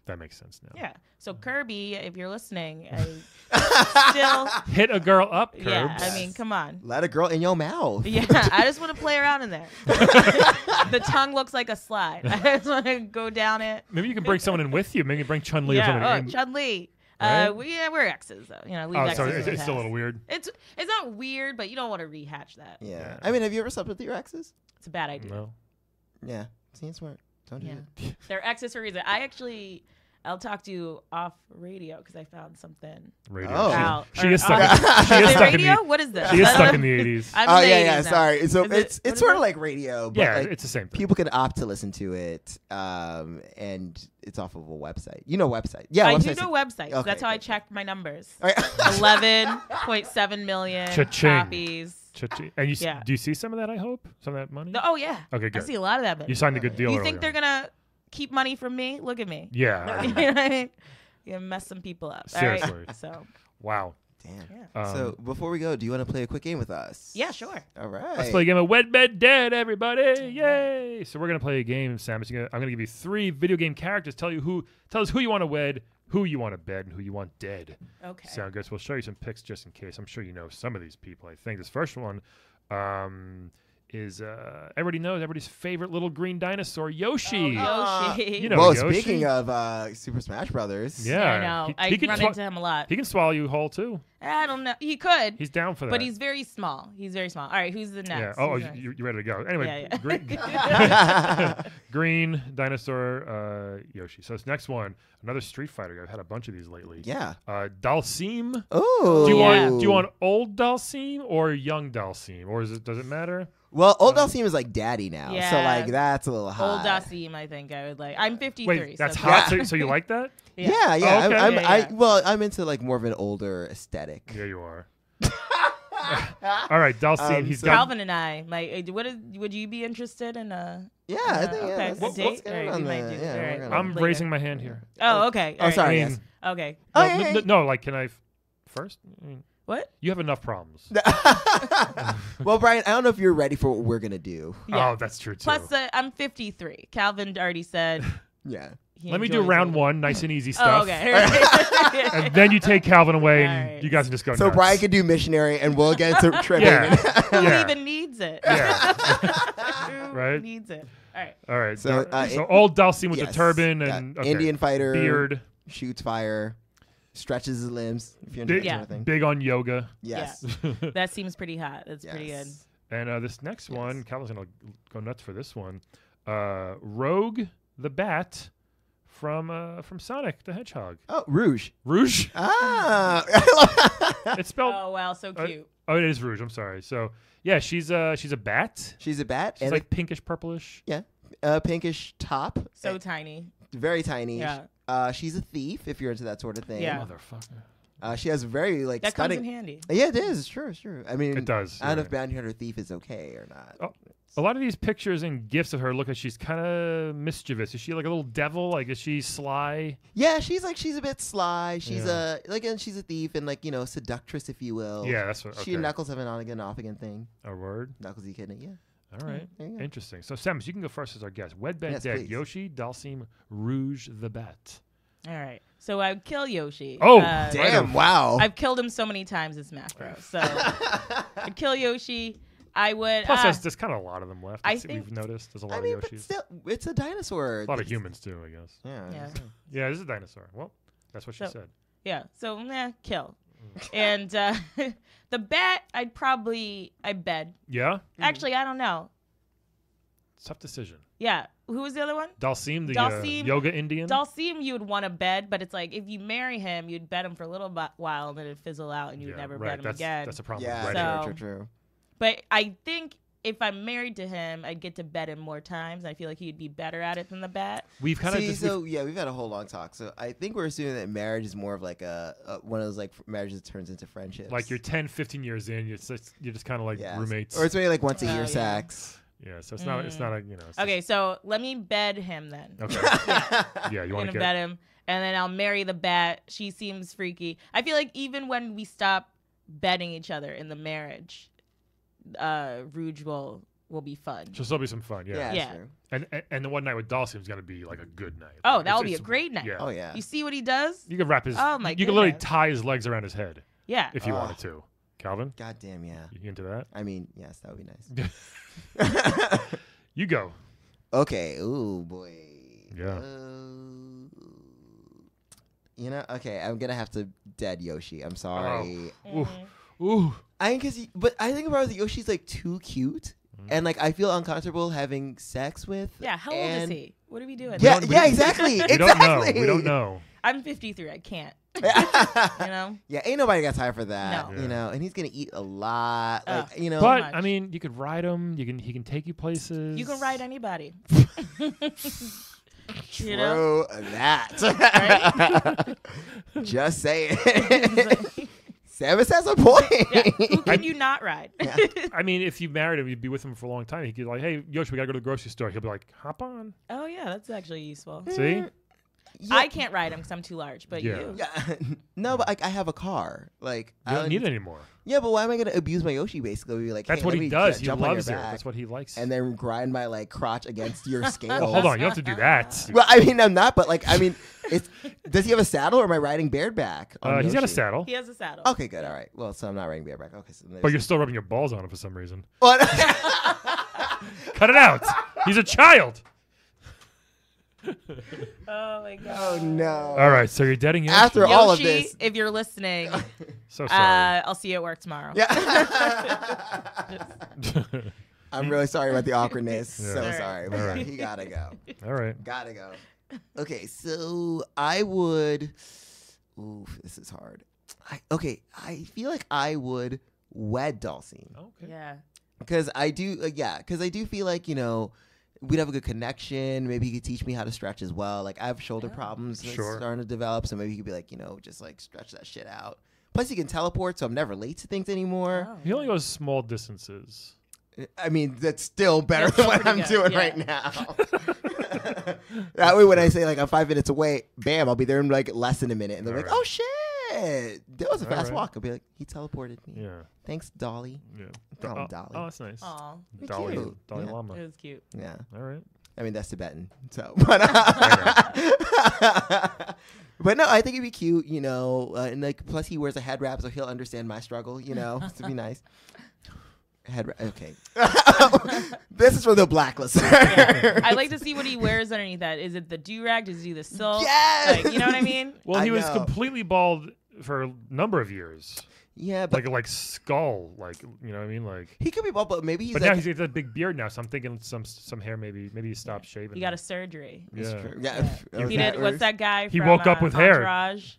That makes sense now. Yeah. So Kirby, if you're listening, I still. Hit a girl up, Curbs. Yeah. I mean, come on. Let a girl in your mouth. Yeah, I just want to play around in there. The tongue looks like a slide. I just want to go down it. Maybe you can bring someone in with you. Maybe bring Chun-Li or Yeah. someone Oh, in. Chun-Li. Right? We're exes though. Leave Oh, exes so in the it's still a past. little weird. It's not weird, but you don't want to rehatch that. Yeah. I mean, have you ever slept with your exes? It's a bad idea. No. Yeah. See, it's smart. Don't do Yeah. it. They're exes for a reason. I'll talk to you off radio because I found something. Radio. Oh. Out. She Or is stuck. off- She is Is it stuck in radio? the. What is this? She is stuck in the 80s. I'm Oh in the yeah, 80s yeah. now. Sorry. So Is it's what is sort it? of like radio, but Yeah, like it's the same thing. people can opt to listen to it, and it's off of a website. Website. Yeah, I do websites. know websites. Okay, That's how I good. check my numbers. All right. 11.7 million Cha-ching. copies. And you Yeah. do you see some of that? I hope some of that money. Oh yeah. Okay, I good. see a lot of that. You signed a good deal. You earlier. think they're gonna keep money from me? Look at me. Yeah. You know what I mean? You're gonna mess some people up. Seriously. All right. So Damn. Wow. yeah. So before we go, do you want to play a quick game with us? Yeah, sure. All right. Let's play a game of Wed, Bed, Dead, everybody! Yay! So we're gonna play a game, Samus. I'm gonna give you 3 video game characters. Tell us who you want to wed, who you want to bed, and who you want dead. Okay. Sound good? So we'll show you some pics just in case. I'm sure you know some of these people. I think this first one is everybody's favorite little green dinosaur, Yoshi. Oh, Yoshi. You know Well, Yoshi. speaking of Super Smash Brothers. Yeah, I know. I can run into him a lot. He can swallow you whole too. I don't know. He could. He's down for that. But he's very small. He's very small. All right, who's the next? Yeah. Oh, Who's next? you ready to go? Anyway, Yeah, green dinosaur Yoshi. So this next one, another Street Fighter. I've had a bunch of these lately. Yeah. Dalsim. Oh. Do you want old Dalsim or young Dalsim, or does it matter? Well, old Dalsim is like daddy now, so Yeah. like that's a little hot. Old Dasim, I think I would like. I'm 53. Wait, that's so hot. So you like that? Yeah, yeah. Oh, okay. I'm into like more of an older aesthetic. Yeah, you are. All right, Dalsim. He's got. Calvin and I, would you be interested in a? Yeah, I think. okay. Yeah, A date? let's get All right, on we might the- do- yeah, all we're right. gonna- I'm later. raising my hand here. Oh, okay. Oh, all sorry. I Yes. mean, Okay. Oh, no, yeah, yeah. no, like, can I first? I mean, What? you have enough problems. Well, Brian, I don't know if you're ready for what we're gonna do. Yeah. Oh, that's true too. Plus, I'm 53. Calvin already said. Yeah. he Let me do enjoys round older. 1, nice and easy Oh, stuff. okay. And then you take Calvin away, All and right. you guys can just go. So nuts. Brian can do missionary, and we'll get into tripping. Yeah. Who Yeah. even needs it? Yeah. Who Right? needs it? All right. All right. So, So old Dalsim with yes. the turban Yeah. and okay. Indian fighter, beard, shoots fire, stretches his limbs. If you're into big, that sort of thing. big on yoga. Yes. That seems pretty hot. That's pretty good. Yes. And this next Yes. one, Calvin's gonna go nuts for this one. Rogue the Bat from Sonic the Hedgehog. Oh, Rouge. Rouge. Ah. It's spelled. Oh wow, so cute. Oh, it is Rouge. I'm sorry. So yeah, she's a bat. She's a bat. She's and like pinkish purplish. a pinkish top. So tiny. Very tiny. Yeah. She's a thief, if you're into that sort of thing. Yeah. Motherfucker. She has very like That comes stunning. in handy. Yeah, it is. It's true. It's true. I mean, It does. I don't know yeah. if bounty hunter thief is okay or not. Oh. A lot of these pictures and gifs of her look like she's kind of mischievous. Is she like a little devil? Like, is she sly? Yeah, she's a bit sly. She's and she's a thief and like, seductress, if you will. Yeah, that's what. She Okay. and Knuckles have an on again, off again thing. A word. Knuckles, you kidding? Yeah. All right. There you go. Interesting. So, Samus, you can go first as our guest. Wed, Bed, Yes, Dead. please. Yoshi, Dalsim, Rouge, the Bat. All right. So I would kill Yoshi. Oh, Damn! Wow. I've killed him so many times in Smash Bros. So I'd kill Yoshi. I would. Plus, there's kind of a lot of them left. I We've think- noticed there's a lot I mean, of but Yoshis. still, it's a dinosaur. A lot of humans too, I guess. Yeah. Yeah, this is a dinosaur. Well, that's what she So- said. Yeah. So kill. And the bat, I'd bed. Yeah, Actually, I don't know. tough decision. Yeah. Who was the other one? Dalsim, the Dalsim- yoga Indian. Dalsim, you would want to bed, but it's like if you marry him, you'd bed him for a little while, and then it'd fizzle out, and you'd Yeah, never right. bed him That's, again. That's a problem. Yeah. with So- wedding. True. But I think if I'm married to him, I'd get to bed him more times. I feel like he'd be better at it than the bat. We've kind of See, just we've had a whole long talk. So I think we're assuming that marriage is more of like a one of those like marriages that turns into friendships. like you're 10, 15 years in, you're just kind of like Yes. roommates. or it's maybe like once a Oh, year yeah. sex. Yeah, so it's not a, it's Okay, so let me bed him then. just- okay. Yeah, you I'm want gonna to bed get him, and then I'll marry the bat. She seems freaky. I feel like even when we stop bedding each other in the marriage, Rouge will be fun. so there'll be some fun, yeah. Yeah. True. And the one night with Dalsim's gonna be like a good night. Oh, Like, that will it's- be a great night. Yeah. Oh yeah. You see what he does? You could wrap his. Oh, my You could literally goodness. tie his legs around his head Yeah. if you Oh. wanted to. Calvin, God damn, yeah. you into that? I mean, yes, that would be nice. You go. Okay. Ooh boy. Yeah. Okay, I'm gonna have to dead Yoshi. I'm sorry. Ooh. Ooh. I think but I think about it, Yoshi's like too cute, and like I feel uncomfortable having sex with. Yeah. How old is and- he? What are we doing? Yeah, don't- yeah, exactly. We don't know. exactly. We don't know. I'm 53. I can't. You know. Yeah, ain't nobody got time for that. No. You know, and he's gonna eat a lot. Like, Ugh. you know. But much. I mean, you could ride him. He can take you places. You can ride anybody. True You know? that. Just saying. Samus has a point. Yeah. Who can you not ride? I mean, if you married him, you'd be with him for a long time. He could like, hey, Yoshi, we gotta go to the grocery store. He'll be like, hop on. Oh yeah, that's actually useful. See? Yeah. I can't ride him because I'm too large, but Yeah. you. Yeah. No, but like I have a car. Like You don't need it anymore. Yeah, but why am I gonna abuse my Yoshi? Basically, be like, That's hey, what let he me does. He jump on your loves it. back That's what he likes. and then grind my like crotch against your scale. Oh, hold on, you don't have to do that. Well, I mean, I'm not, but like, I mean, does he have a saddle or am I riding bareback? on He's got a Yoshi? saddle, He has a saddle. Okay, good. All right. Well, so I'm not riding bareback. Okay, so but you're still rubbing your balls on him for some reason. What? Cut it out. He's a child. Oh my god. Oh no! All right, so you're deading Yoshi. After Yoshi, all of this, if you're listening, So sorry. I'll see you at work tomorrow. yeah. I'm really sorry about the awkwardness. Yeah. So All right. sorry. But All right. he gotta go. All right. Gotta go. Okay, so I would. Oof, this is hard. I feel like I would wed Dalsim Okay. Yeah. because I do. Because I do feel like we'd have a good connection. Maybe he could teach me how to stretch as well. Like I have shoulder problems that's Sure. starting to develop, so maybe he could be like, just like stretch that shit out. Plus, he can teleport, so I'm never late to things anymore. Oh. He only goes small distances. I mean, that's still better That's than still what I'm pretty doing good, yeah. right now. That way, when I say like I'm 5 minutes away, bam, I'll be there in like less than a minute, and they're like, All right. "Oh shit, that was a All fast right. walk." I'll be like, "He teleported me." Yeah. Thanks, Dolly. Yeah. Call him Dolly. Oh, that's nice. Aw, Dolly, cute. Dolly Yeah. Lama. it was cute. Yeah, All right. I mean that's Tibetan. So, but but no, I think it'd be cute, and like plus he wears a head wrap, so he'll understand my struggle, to be nice. Head wrap. Okay, this is for the black listener. I'd like to see what he wears underneath that. Is it the do-rag? Does he do the silk? Yes! Like, you know what I mean? Well, I he was know. completely bald for a number of years. Yeah, but Like skull, like you know what I mean, like. he could be bald, but maybe he's But like. now he's got a big beard now, so I'm thinking some hair maybe he stopped shaving. He got a surgery. It's yeah. true. Yeah. Yeah. if He that did. What's works. that guy? He from, woke up with hair. Entourage?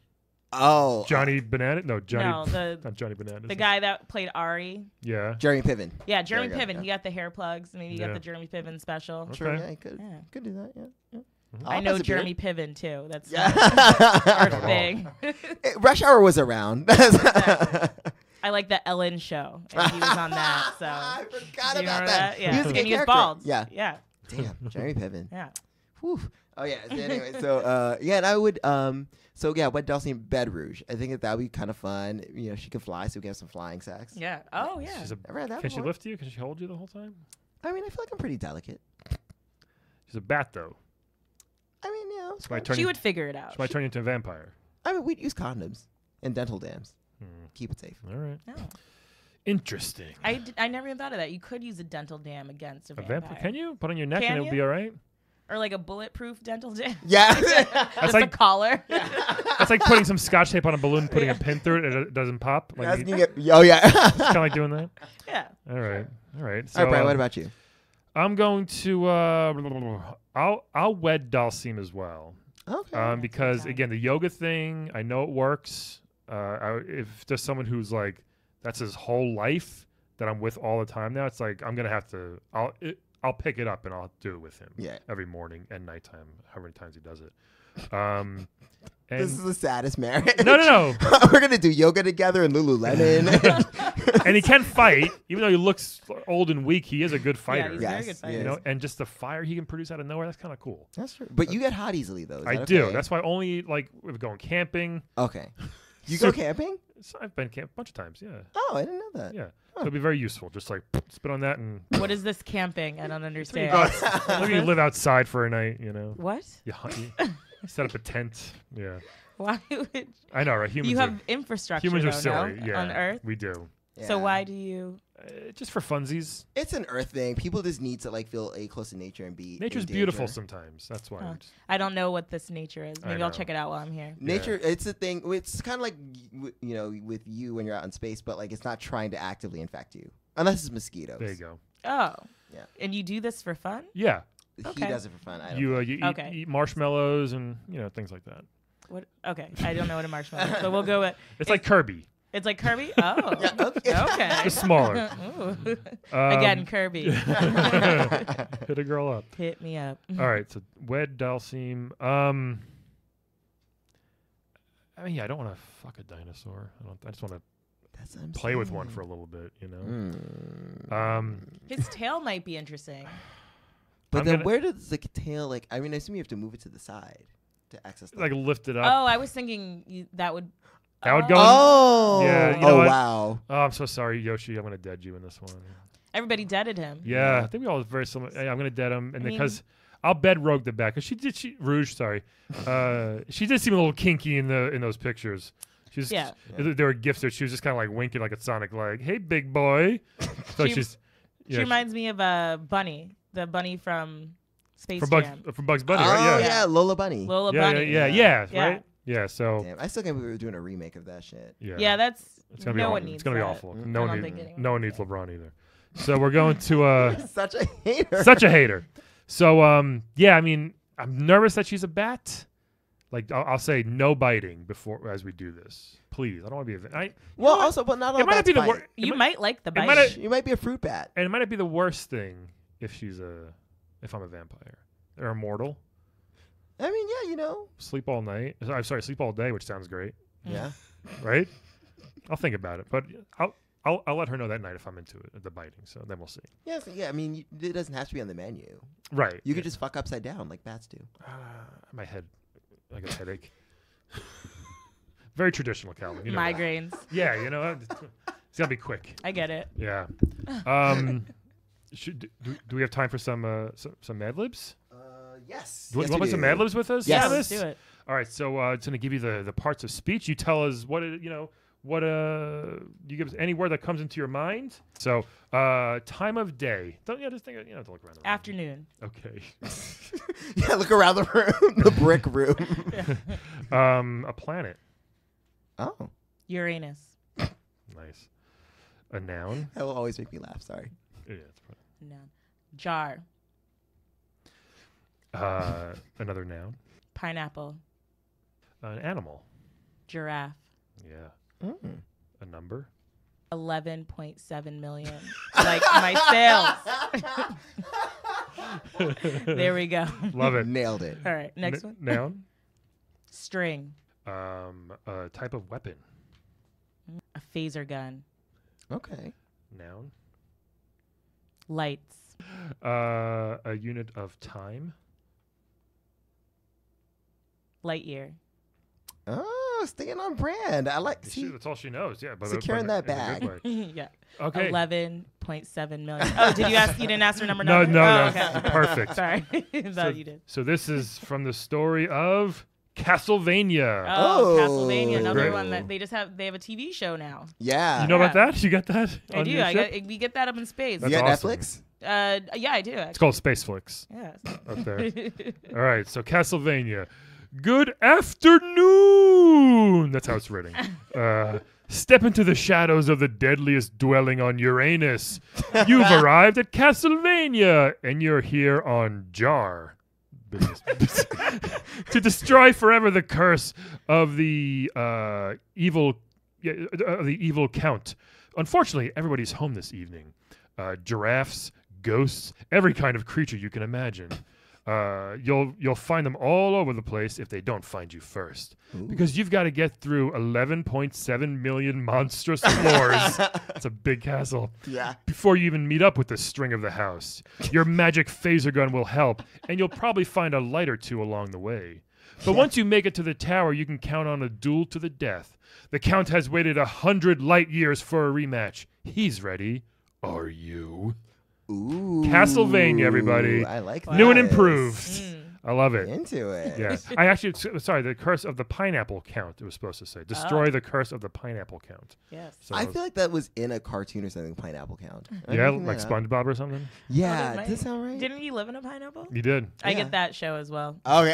Oh, Johnny Banana? No, Johnny. No, not Johnny Banana. the guy that played Ari. Yeah. Jeremy Piven. Yeah, Jeremy There you go, Piven. yeah. He got the hair plugs. Maybe he Yeah. got the Jeremy Piven special. Okay. Sure, yeah, he could. Yeah. Could do that. Yeah. I know Jeremy Piven too. That's Yeah. our all. thing. Rush Hour was around. I I like the Ellen show, and he was on that. So I forgot do you about remember that. Yeah, He was a and good he was character. bald. Yeah. Yeah. Damn, Jeremy Piven. Yeah. Whew. Oh yeah. So anyway, so yeah, and I would so yeah, Wet Dulcie in Bed Rouge. I think that would be kind of fun. You know, she can fly, so we can have some flying sex. Yeah. Oh yeah. Ever had that Can she before? lift you? Can she hold you the whole time? I mean, I feel like I'm pretty delicate. She's a bat, though. I mean, you know, She might turn She you, would figure it out. she might turn you into a vampire. I mean, we'd use condoms and dental dams. Hmm. Keep it safe. All right. No. Interesting. I never even thought of that. You could use a dental dam against a A vampire. vampire? Can you put on your neck Can and it'll you? be all right? Or like a bulletproof dental dam. Yeah. Just like- a collar. That's like putting some scotch tape on a balloon, putting a pin through it, and it doesn't pop. Like That's you, you get, oh yeah. kind of like doing that. Yeah. All right. All right. So, All right, Brian. What about you? I'm going to. I'll wed Dalsim as well. Okay. Because Okay. again, the yoga thing, I know it works. If there's someone who's like, that's his whole life that I'm with all the time now, it's like I'm gonna have to. I'll pick it up and I'll do it with him. Yeah. Every morning and nighttime, however many times he does it. And This is the saddest marriage. no. We're gonna do yoga together in Lululemon. And he can fight, even though he looks old and weak. He is a good fighter. he's Yes, very good he fighter. You know, and just the fire he can produce out of nowhere, that's kind of cool. That's true. But you get hot easily though. Is I that do. okay? That's why only like we're going camping. Okay. You So- go camping? So I've been camp a bunch of times. Yeah, Oh, I didn't know that. yeah. So it'll be very useful. Just like spit on that and What is this camping? I don't you understand. go outside, look, you live outside for a night. You know, What? you set up a tent. Yeah, Why would I know, right? Humans you are have infrastructure humans are though, silly. no? Yeah, On Earth? we do. So Yeah. why do you? Just for funsies. It's an earth thing. People just need to like feel close to nature and be. Nature's in beautiful danger. sometimes. That's why. Huh. we just- I don't know what this nature is. I Maybe I'll know. check it out while I'm here. Nature, it's a thing. It's kind of like you know with you when you're out in space, but like it's not trying to actively infect you unless it's mosquitoes. There you go. Oh. Yeah. And you do this for fun? Yeah, He Okay. does it for fun. I don't. you eat, Okay. eat marshmallows and things like that. What? Okay. I don't know what a marshmallow is, so we'll go with. It's like Kirby, It's like Kirby? Oh. Yeah, okay. Okay. just smaller. Ooh. Um, Again, Kirby. Hit a girl up. Hit me up. All right, so wed Dalsim. I mean, yeah, I don't want to fuck a dinosaur. I just want to That's what I'm play with one saying. for a little bit, you know. Mm. His tail might be interesting. But I'm then gonna- where does the tail like? I mean, I assume you have to move it to the side to access. The Like lift it up. Oh, I was thinking that would. That would go Oh. Yeah, you know oh what? wow. Oh, I'm so sorry, Yoshi. I'm gonna dead you in this one. Everybody deaded him. Yeah, I think we all very similar. Yeah, I'm gonna dead him, and I mean- because I'll bed Rogue the back. Cause Rouge. Sorry, she did seem a little kinky in those pictures. She's Yeah. There were gifts that she was just kind of like winking like a Sonic, like, "Hey, big boy." So She- she's She reminds me of a bunny, the bunny from Space from Jam. Bugs Bunny, Oh right? yeah, Lola Bunny. Lola Yeah, Bunny. yeah, Yeah. right. Yeah, so Damn, I still can't believe we were doing a remake of that shit. Yeah, that's it's gonna be no awful. one needs It's gonna be that. awful. Mm. No I one don't needs think anyone no one needs needs LeBron either. So we're going to Such a hater. such a hater. So yeah, I mean, I'm nervous that she's a bat. Like I'll say no biting before as we do this, please. I don't want to be a. Well, also, but not all It might not bats be the bite. worst. You might like the might bite. have- You might be a fruit bat. And it might not be the worst thing if if I'm a vampire. They're immortal. I mean, yeah, you know. Sleep all night. I'm sorry, sleep all day, which sounds great, Yeah. right? I'll think about it, but I'll let her know that night if I'm into it, the biting. So then we'll see. Yeah, so, yeah. I mean, it doesn't have to be on the menu. Right. You could just fuck upside down like bats do. My head. I got a headache. Very traditional, Calvin. You know that. Migraines. Yeah, you know, it's gotta be quick. I get it. Yeah. Do we have time for some Mad Libs? Yes. Do you Yes, want to we play some do. Mad Libs with us? Yes. Samus? Let's do it. All right, so it's gonna give you the parts of speech. You tell us what you give us any word that comes into your mind. So time of day. Don't just think don't look around. The room. Afternoon. Okay. Yeah, look around the room, the brick room. A planet. Oh, Uranus. Nice. A noun. that will always make me laugh. Sorry. Yeah. It's fine. No. Jar. Another noun. Pineapple. An animal. Giraffe. Yeah. Mm. A number. 11.7 million. Like my sales. There we go. Love it. Nailed it. All right. Next one. Noun. String. A type of weapon. A phaser gun. Okay. Noun. Lights. A unit of time. Light year. Oh, staying on brand. I like. See, That's all she knows. Yeah, but securing that in a good way. Yeah. Okay. 11.7 million. Oh, did you ask? You didn't ask her number? No, Oh, okay. okay. Perfect. Sorry, thought you did. So this is from the story of Castlevania. Oh, Castlevania, another Great. one that they have a TV show now. yeah. You know about that? You got that? I on do. your ship? We get that up in space. You That's got awesome. Netflix? Yeah, I do. Actually. It's called Space Flicks Yeah. up there. All right, so Castlevania. Good afternoon. That's how it's written. Step into the shadows of the deadliest dwelling on Uranus. You've arrived at Castlevania, and you're here on Jar. To destroy forever the curse of the evil count. Unfortunately, everybody's home this evening. Giraffes, ghosts, every kind of creature you can imagine. You'll find them all over the place if they don't find you first. Ooh. Because you've got to get through 11.7 million monstrous floors. It's a big castle. Yeah. Before you even meet up with the string of the house. Your magic phaser gun will help, and you'll probably find a light or two along the way. But once you make it to the tower, you can count on a duel to the death. The Count has waited 100 light years for a rematch. He's ready. Are you? Ooh. Castlevania, everybody. I like New and this. improved. I love it. Into it. Yeah. I actually, sorry, the curse of the pineapple count, it was supposed to say. Destroy the curse of the pineapple count. Yes. So I feel like that was in a cartoon or something, Pineapple Count. yeah, like SpongeBob or something? Yeah, Oh, does that sound right? Didn't he live in a pineapple? You did. I Yeah. get that show as well. Okay.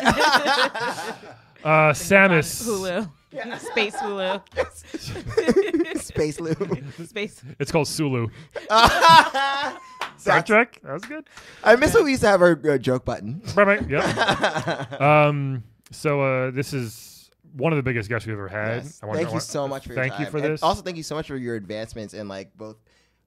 Samus. Hulu. Space Hulu. Space Lou. Space. It's called Sulu. Star That's- Trek? That was good. I miss when we used to have our joke button. Bye-bye. Yep. So this is one of the biggest guests we've ever had. Yes. Thank you so much for your time. Thank you for And this. also, thank you so much for your advancements in like both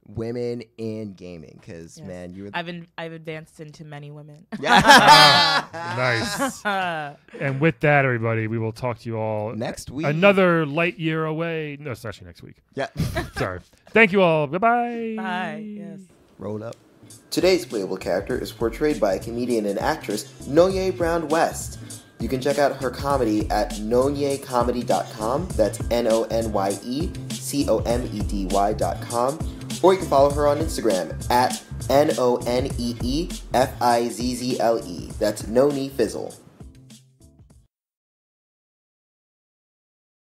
women and gaming. Because Yes. man, you were. I've advanced into many women. Nice. And with that, everybody, we will talk to you all Next week. Another light year away. No, it's actually next week. Yeah. Sorry. Thank you all. Goodbye. Bye. Yes. Roll up. Today's playable character is portrayed by comedian and actress Nonye Brown West. You can check out her comedy at nonyecomedy.com. That's NONYECOMEDY.com. Or you can follow her on Instagram at NONEEFIZZLE. That's Noni Fizzle.